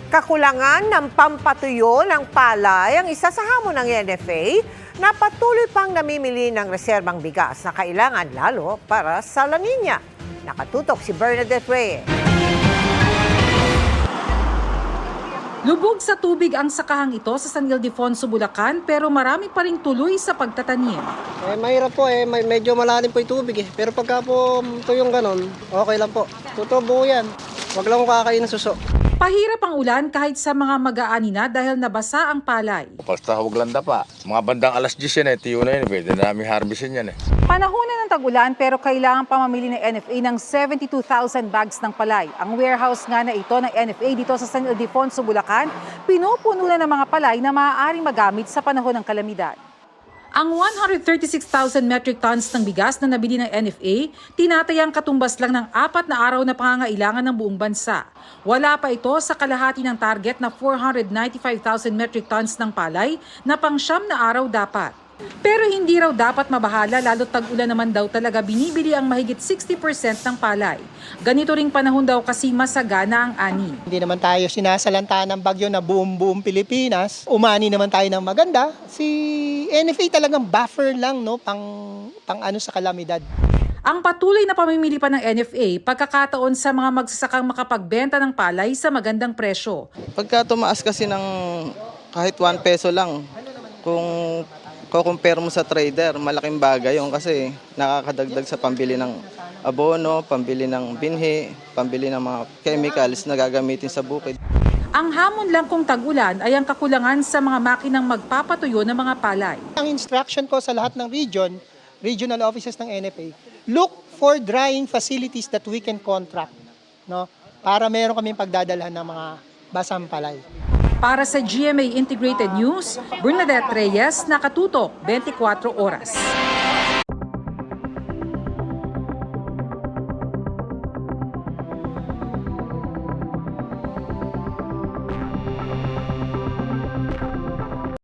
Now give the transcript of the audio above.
Kakulangan ng pampatuyo ng palay ang isa sa hamon ng NFA na patuloy pang namimili ng reserbang bigas na kailangan lalo para sa La Nina. Nakatutok si Bernadette Reyes. Lubog sa tubig ang sakahang ito sa San Ildefonso, Bulacan pero marami pa ring tuloy sa pagtatanim. Mahirap po medyo malalim po yung tubig Pero pagka po tuyong ganon, okay lang po. Tutubo yan. Huwag lang kakain ng suso. Pahirap ang ulan kahit sa mga mag-aani na dahil nabasa ang palay. Basta huwag lang dapa. Mga bandang alas 10 yan tiyo na yun. Pwede na namin harvestin yan Panahon na ng tag-ulan pero kailangan pa mamili ng NFA ng 72,000 bags ng palay. Ang warehouse nga na ito ng NFA dito sa San Ildefonso, Bulacan, pinupuno na ng mga palay na maaaring magamit sa panahon ng kalamidad. Ang 136,000 metric tons ng bigas na nabili ng NFA, tinatayang katumbas lang ng 4 na araw na pangangailangan ng buong bansa. Wala pa ito sa kalahati ng target na 495,000 metric tons ng palay na pang-9 na araw dapat. Pero hindi raw dapat mabahala lalo tag-ulan naman daw talaga binibili ang mahigit 60% ng palay. Ganito ring panahon daw kasi masagana ang ani. Hindi naman tayo sinasalanta ng bagyo na buong Pilipinas. Umani naman tayo ng maganda. Si NFA talagang buffer lang pang ano sa kalamidad. Ang patuloy na pamimili pa ng NFA, pagkakataon sa mga magsasakang makapagbenta ng palay sa magandang presyo. Pagka tumaas kasi ng kahit 1 peso lang, kung kukumpare mo sa trader, malaking bagay yun kasi nakakadagdag sa pambili ng abono, pambili ng binhi, pambili ng mga chemicals na gagamitin sa bukid. Ang hamon lang kung tag-ulan ay ang kakulangan sa mga makinang magpapatuyo ng mga palay. Ang instruction ko sa lahat ng regional offices ng NFA, look for drying facilities that we can contract, para meron kaming pagdadalhan ng mga basang palay. Para sa GMA Integrated News, Bernadette Reyes, Nakatutok, 24 Oras.